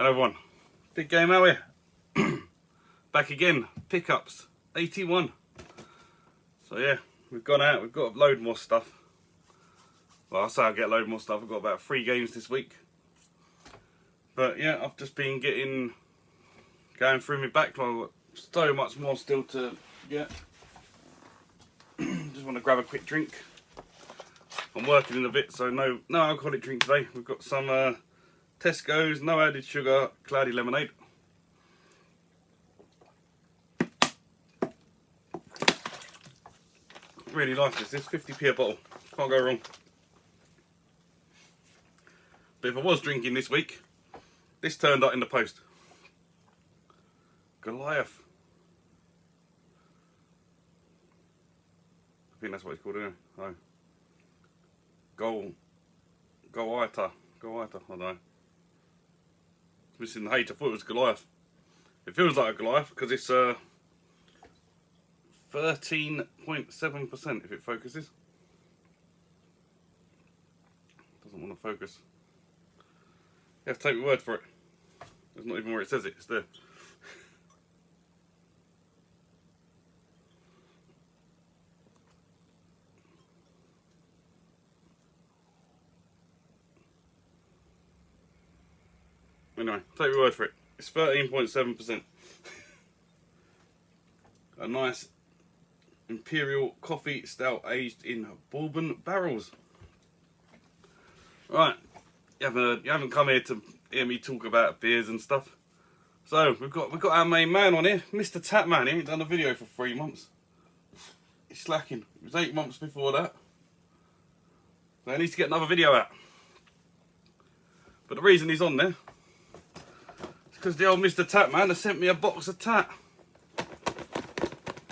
Hello everyone, big game out here. Back again, pickups, 81. So yeah, we've gone out, we've got a load more stuff. Well, I say I'll get a load more stuff, I've got about 3 games this week. But yeah, I've just been going through my backlog, so much more still to get. Just want to grab a quick drink. I'm working in a bit, so no alcoholic drink today. We've got some Tesco's, no added sugar, cloudy lemonade. Really like this 50p a bottle, can't go wrong. But if I was drinking this week, this turned up in the post. Goliath. I think that's what it's called, isn't it? Oh. Godfather, I don't know. Missing the H, I thought it was Goliath. It feels like a Goliath because it's 13.7% if it focuses. Doesn't want to focus. You have to take my word for it. That's not even where it says it, it's there. Anyway, take my word for it. It's 13.7%. A nice imperial coffee stout aged in bourbon barrels. Right, you haven't come here to hear me talk about beers and stuff. So we've got our main man on here, Mr. Tatman. He ain't done a video for 3 months. He's slacking. It was 8 months before that. So he needs to get another video out. But the reason he's on there is because the old Mr. Tatman has sent me a box of tat.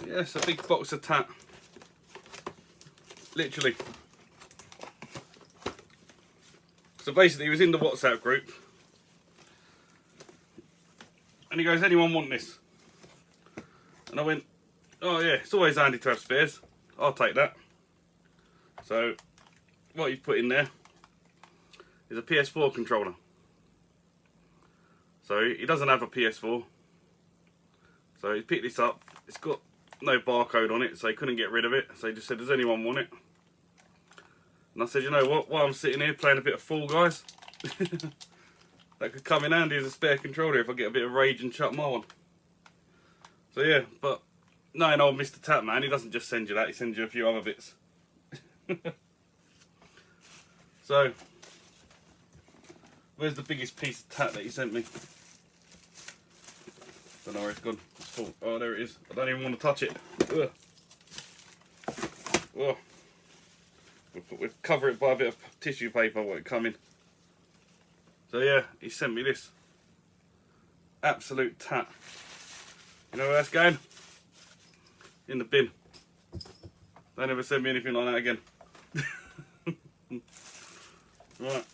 Yes, a big box of tat. Literally. So basically he was in the WhatsApp group and he goes, anyone want this? And I went, oh yeah, it's always handy to have spares. I'll take that. So what you put in there is a PS4 controller. So he doesn't have a PS4. So he picked this up. It's got no barcode on it, so he couldn't get rid of it. So he just said, does anyone want it? And I said, you know what, while I'm sitting here playing a bit of Fall Guys, that could come in handy as a spare controller if I get a bit of rage and chuck my one. So yeah, but knowing old Mr. Tatman, he doesn't just send you that, he sends you a few other bits. So, where's the biggest piece of tat that he sent me? Don't know where it's gone. It's full. Oh, there it is. I don't even want to touch it. Ugh. Oh. We'll cover it by a bit of tissue paper while it come in. So yeah, he sent me this. Absolute tat. You know where that's going? In the bin. Don't ever send me anything like that again. Right.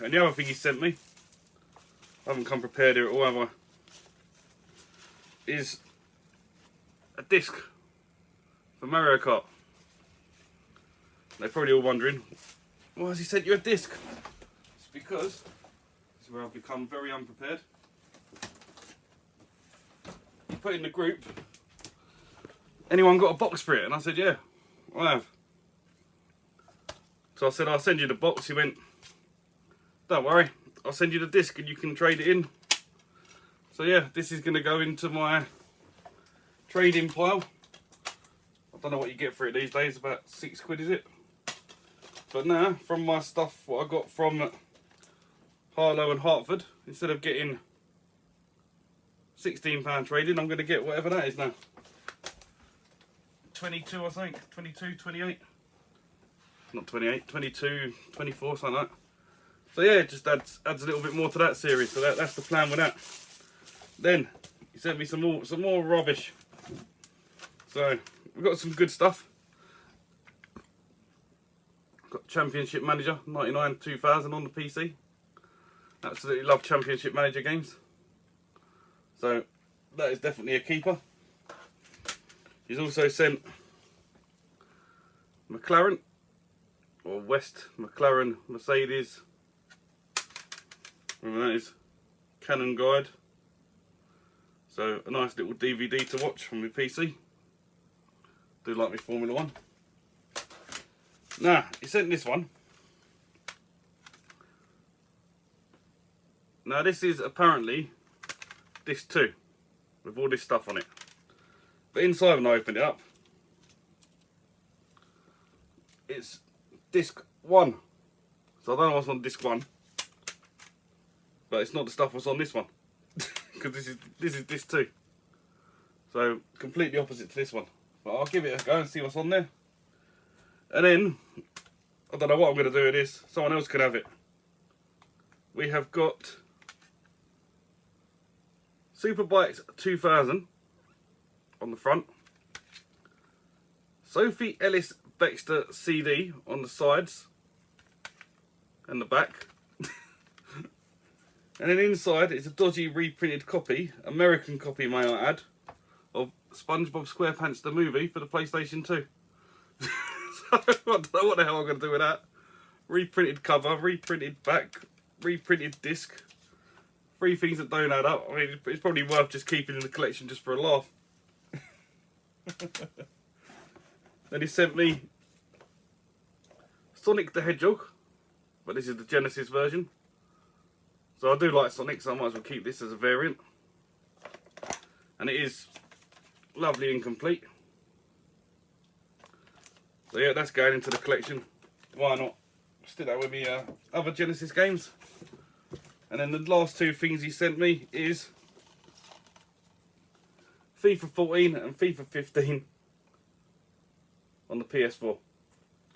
And the other thing he sent me, I haven't come prepared here at all, have I? Is a disc for Mario Kart. They're probably all wondering, why has he sent you a disc? It's because this is where I've become very unprepared. He put in the group, anyone got a box for it? And I said, yeah, I have. So I said, I'll send you the box. He went, don't worry, I'll send you the disc and you can trade it in. So yeah, this is going to go into my trading pile. I don't know what you get for it these days, about £6 is it? But now, from my stuff, what I got from Harlow and Hartford, instead of getting £16 trading, I'm going to get whatever that is now. 22 I think, 22, 28. Not 28, 22, 24, something like that. So yeah, it just adds a little bit more to that series. So that's the plan with that. Then he sent me some more rubbish. So we've got some good stuff. Got Championship Manager 99-2000 on the PC. Absolutely love Championship Manager games. So that is definitely a keeper. He's also sent McLaren, or West McLaren Mercedes, whatever that is, Canon guide. So a nice little DVD to watch from my PC. Do like me Formula 1. Now, he sent this one. Now this is apparently disc 2 with all this stuff on it. But inside when I opened it up, it's disc 1. So I don't know what's on disc 1. But it's not the stuff that's on this one. Because this is disc 2. So completely opposite to this one. But I'll give it a go and see what's on there. And then, I don't know what I'm going to do with this. Someone else can have it. We have got Superbikes 2000 on the front. Sophie Ellis Bextor CD on the sides and the back. And then inside it's a dodgy reprinted copy, American copy may I add, of SpongeBob SquarePants the movie for the PlayStation 2. So I don't know what the hell I'm going to do with that. Reprinted cover, reprinted back, reprinted disc. 3 things that don't add up. I mean, it's probably worth just keeping in the collection just for a laugh. Then he sent me Sonic the Hedgehog, but this is the Genesis version. So I do like Sonic, so I might as well keep this as a variant. And it is lovely and complete. So yeah, that's going into the collection. Why not? Stick that with me other Genesis games. And then the last 2 things he sent me is FIFA 14 and FIFA 15 on the PS4.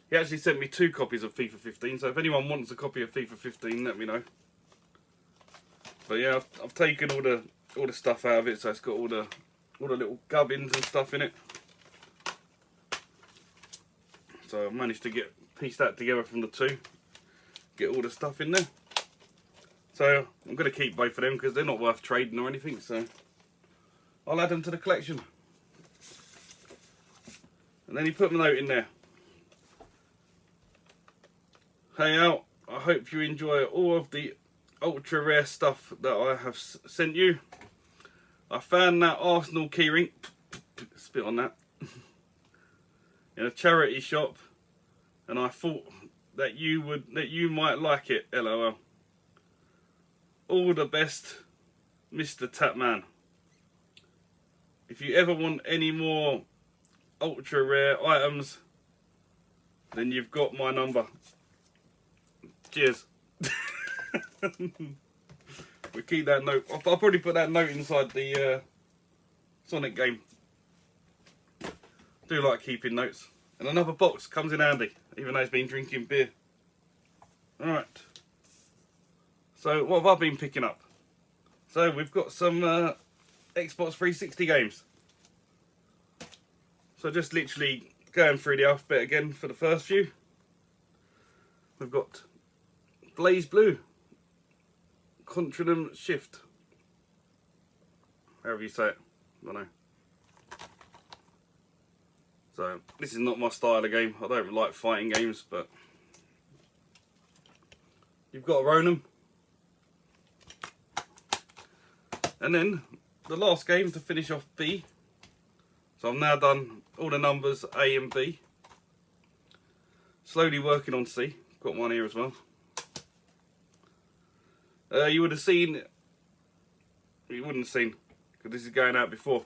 He actually sent me 2 copies of FIFA 15, so if anyone wants a copy of FIFA 15, let me know. But yeah, I've taken all the stuff out of it, so it's got all the little gubbins and stuff in it. So I've managed to piece that together from the 2, get all the stuff in there. So I'm going to keep both of them because they're not worth trading or anything. So I'll add them to the collection. And then he put a note in there. Hey Al, I hope you enjoy all of the ultra rare stuff that I have sent you. I found that Arsenal keyring, spit on that, in a charity shop, and I thought that you might like it. LOL. All the best, Mr. Tapman. If you ever want any more ultra rare items, then you've got my number. Cheers. We keep that note. I'll probably put that note inside the Sonic game. Do like keeping notes. And another box comes in handy, even though it's been drinking beer. Alright. So what have I been picking up? So we've got some Xbox 360 games. So just literally going through the alphabet again for the first few. We've got Blazblue, Contradum Shift, however you say it, I don't know. So this is not my style of game. I don't like fighting games, but you've got Ronan. And then the last game to finish off B. So I've now done all the numbers A and B. Slowly working on C. Got one here as well. You would have seen, you wouldn't have seen, because this is going out before.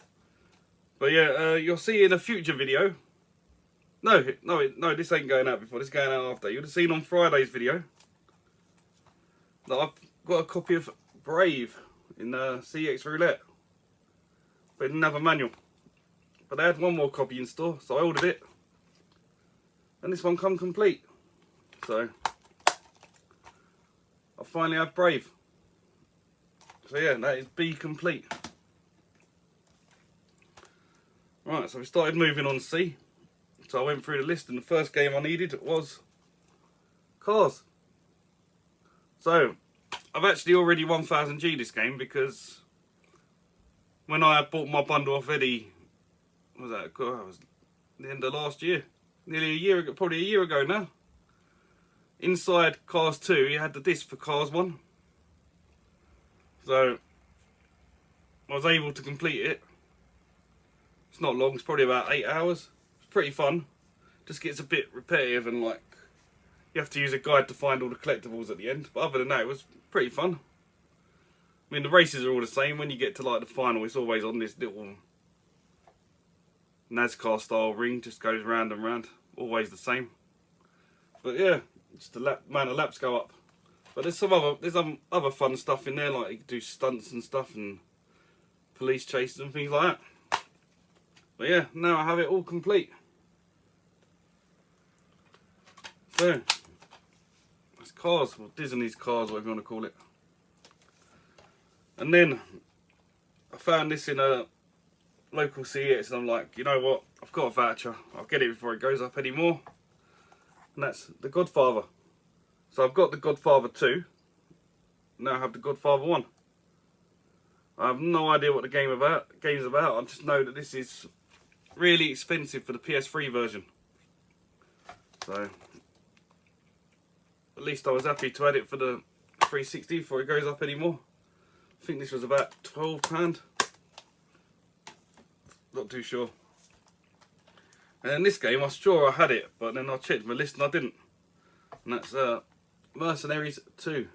But yeah, you'll see in a future video. No, this ain't going out before. This is going out after. You would have seen on Friday's video that I've got a copy of Brave in CX Roulette, but it didn't have a manual. But they had one more copy in store, so I ordered it, and this one come complete. So I finally have Brave. So yeah, that is B complete. Right, so we started moving on C. So I went through the list, and the first game I needed was Cars. So I've actually already 1000G this game, because when I bought my bundle off Eddie, what was that? God, that was the end of last year. Nearly a year ago, probably a year ago now. Inside Cars 2, you had the disc for Cars 1. So I was able to complete it. It's not long, it's probably about 8 hours. It's pretty fun. Just gets a bit repetitive and like you have to use a guide to find all the collectibles at the end. But other than that, it was pretty fun. I mean, the races are all the same. When you get to like the final, it's always on this little NASCAR style ring, just goes round and round. Always the same. But yeah, just the amount of laps go up. But there's some other fun stuff in there, like you can do stunts and stuff and police chases and things like that. But yeah, now I have it all complete. So that's cars, or Disney's cars, whatever you want to call it. And then I found this in a local CEX and I'm like, you know what, I've got a voucher, I'll get it before it goes up anymore. And that's the Godfather. So I've got the Godfather 2, now I have the Godfather 1. I have no idea what the game's about. I just know that this is really expensive for the PS3 version. So at least I was happy to add it for the 360 before it goes up anymore. I think this was about £12. Not too sure. And in this game, I was sure I had it, but then I checked my list and I didn't. And that's Mercenaries 2.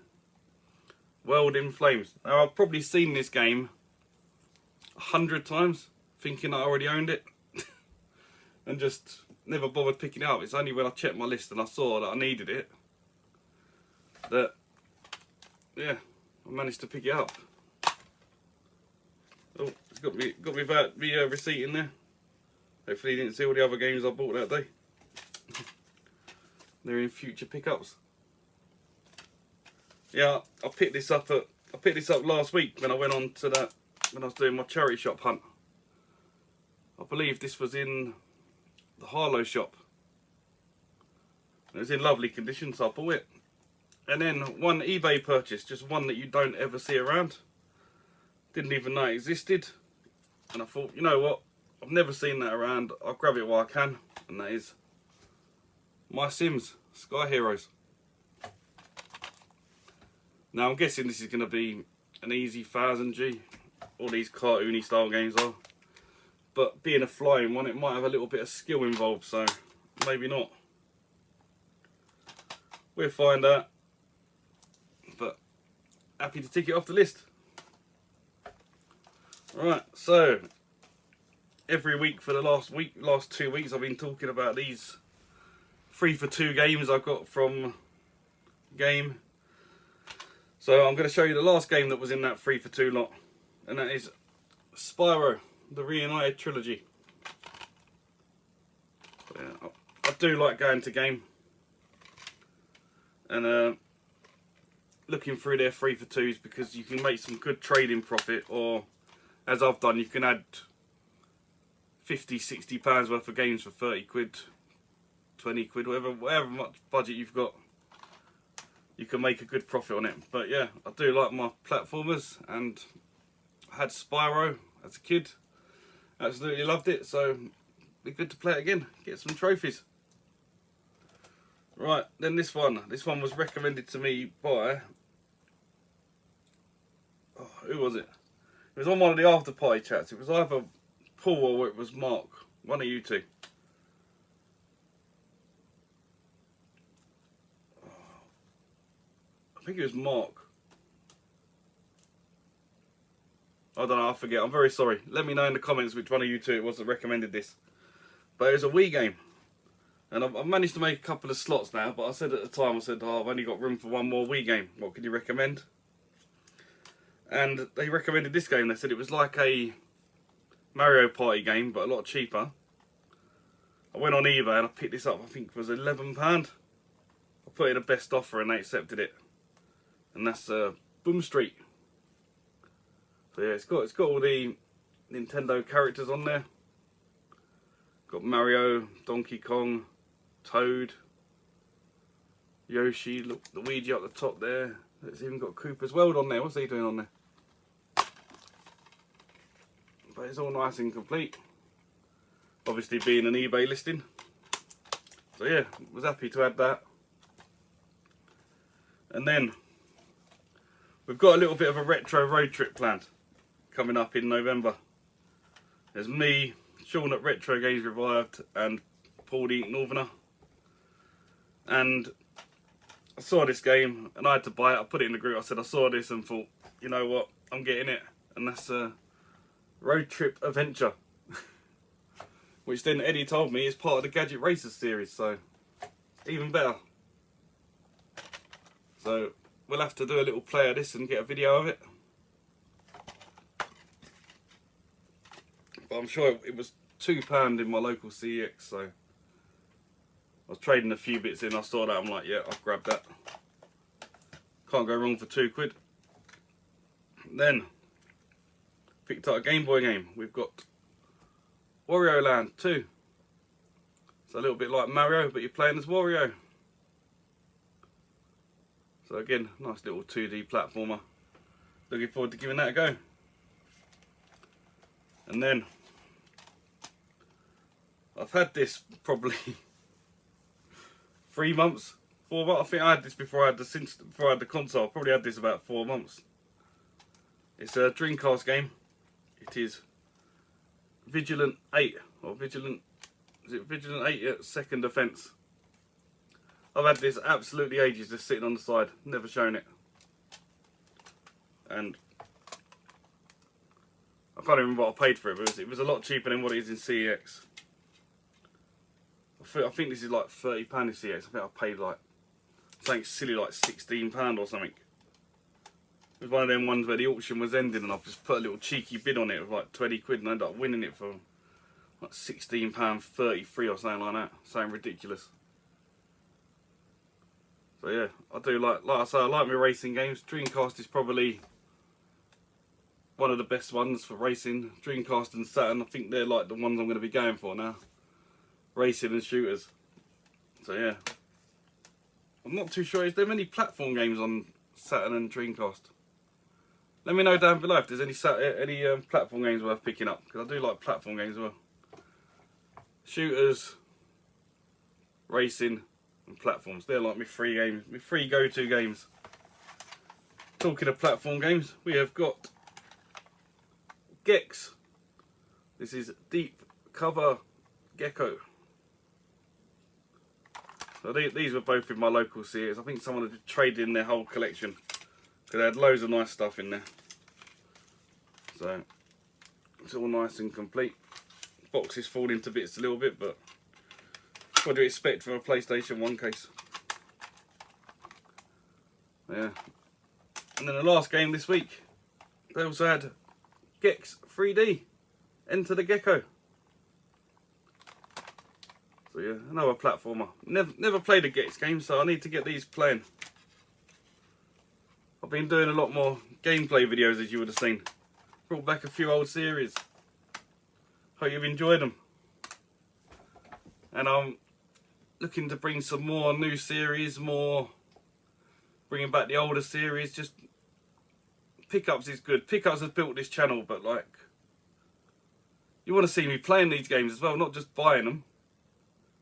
World in Flames. Now, I've probably seen this game 100 times, thinking I already owned it. And just never bothered picking it up. It's only when I checked my list and I saw that I needed it, that, yeah, I managed to pick it up. Oh, it's got me receipt in there. Hopefully you didn't see all the other games I bought that day. They're in future pickups. Yeah, I picked this up last week when I went on to that, when I was doing my charity shop hunt. I believe this was in the Harlow shop. It was in lovely condition, so I bought it. And then one eBay purchase, just one that you don't ever see around. Didn't even know it existed. And I thought, you know what, I've never seen that around, I'll grab it while I can. And that is My Sims Sky Heroes. Now I'm guessing this is going to be an easy 1000G. All these cartoony style games are. But being a flying one, it might have a little bit of skill involved, so maybe not. We'll find out. But happy to tick it off the list. Right, so every week for the last 2 weeks, I've been talking about these 3 for 2 games I got from Game. So I'm going to show you the last game that was in that 3 for 2 lot, and that is Spyro, the Reunited trilogy. Yeah, I do like going to Game and looking through their 3 for 2s because you can make some good trading profit, or as I've done, you can add £50–60 worth of games for 30 quid, 20 quid, whatever much budget you've got. You can make a good profit on it. But yeah, I do like my platformers, and I had Spyro as a kid. Absolutely loved it, so it'd be good to play it again, get some trophies. Right, then this one was recommended to me by, who was it? It was on one of the after party chats. It was either Paul or it was Mark, one of you two. I think it was Mark. I don't know, I forget, I'm very sorry. Let me know in the comments which one of you two it was that recommended this. But it was a Wii game. And I've managed to make a couple of slots now, but I said at the time, I've only got room for one more Wii game. What can you recommend? And they recommended this game. They said it was like a Mario Party game, but a lot cheaper. I went on eBay and I picked this up, I think it was £11. I put in a best offer and they accepted it. And that's Boom Street. So yeah, it's got all the Nintendo characters on there. Got Mario, Donkey Kong, Toad, Yoshi, look, Luigi up the top there. It's even got Koopa's World on there. What's he doing on there? But it's all nice and complete. Obviously being an eBay listing. So yeah, was happy to add that. And then we've got a little bit of a retro road trip planned coming up in November. There's me, Sean at Retro Games Revived, and Paul the Ink Northerner. And I saw this game and I had to buy it. I put it in the group. I said I saw this and thought, you know what, I'm getting it. And that's a road trip adventure. Which then Eddie told me is part of the Gadget Racers series, so even better. So we'll have to do a little play of this and get a video of it. But I'm sure it was £2 in my local CEX, so I was trading a few bits in. I saw that, I'm like, yeah, I'll grab that. Can't go wrong for £2. Then picked up a Game Boy game. We've got Wario Land 2. It's a little bit like Mario, but you're playing as Wario. So again, nice little 2D platformer. Looking forward to giving that a go. And then I've had this probably 3 months, 4 months. I think I had this before I had the console. I probably had this about 4 months. It's a Dreamcast game. It is Vigilant 8 or Vigilant. Is it Vigilant 8? Yeah, Second Offence. I've had this absolutely ages, just sitting on the side, never shown it. And I can't even remember what I paid for it, but it was a lot cheaper than what it is in CEX. I think this is like £30 in CEX. I think I paid like something silly like £16 or something. It was one of them ones where the auction was ending and I've just put a little cheeky bid on it of like 20 quid and I ended up winning it for like £16.33 or something like that. Something ridiculous. So yeah, I do like I say, I like my racing games. Dreamcast is probably one of the best ones for racing. Dreamcast and Saturn, I think they're like the ones I'm going to be going for now. Racing and shooters. So yeah, I'm not too sure. Is there many platform games on Saturn and Dreamcast? Let me know down below if there's any platform games worth picking up, because I do like platform games as well. Shooters, racing, and platforms. They're like my three games, my three go-to games. Talking of platform games, we have got Gex. This is Deep Cover Gecko. So these were both in my local series. I think someone had traded in their whole collection because they had loads of nice stuff in there. So it's all nice and complete. Boxes fall into bits a little bit, but what do you expect from a PlayStation 1 case? Yeah. And then the last game this week, they also had Gex 3D, Enter the Gecko. So yeah, another platformer. Never played a Gex game, so I need to get these playing. I've been doing a lot more gameplay videos, as you would have seen. Brought back a few old series. Hope you've enjoyed them. And I'm looking to bring some more new series, bringing back the older series. Just Pickups is good. Pickups has built this channel, but like, you want to see me playing these games as well, not just buying them.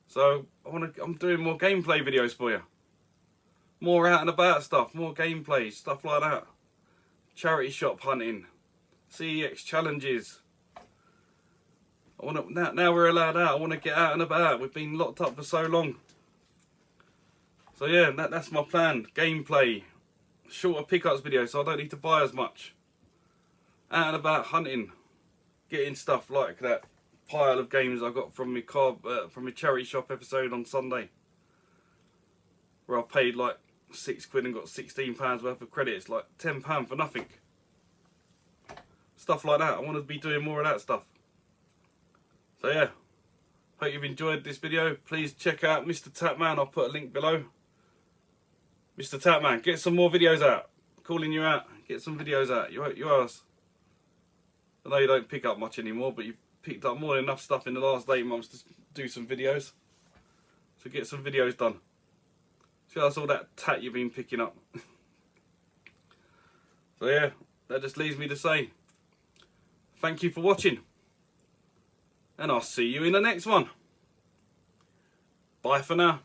So I'm doing more gameplay videos for you. More out and about stuff, more gameplay, stuff like that. Charity shop hunting, CEX challenges. Now we're allowed out, I want to get out and about. We've been locked up for so long. So yeah, that's my plan. Gameplay, shorter pickups videos, so I don't need to buy as much. Out and about hunting, getting stuff like that pile of games I got from my charity shop episode on Sunday, where I paid like £6 and got £16 worth of credits, like £10 for nothing. Stuff like that. I want to be doing more of that stuff. So yeah, hope you've enjoyed this video. Please check out Mr. Tapman. I'll put a link below. Mr. Tapman, get some more videos out. Calling you out. Get some videos out. You asked. I know you don't pick up much anymore, but you've picked up more than enough stuff in the last 8 months to do some videos. So get some videos done. Show us all that tat you've been picking up. So yeah, that just leaves me to say thank you for watching. And I'll see you in the next one. Bye for now.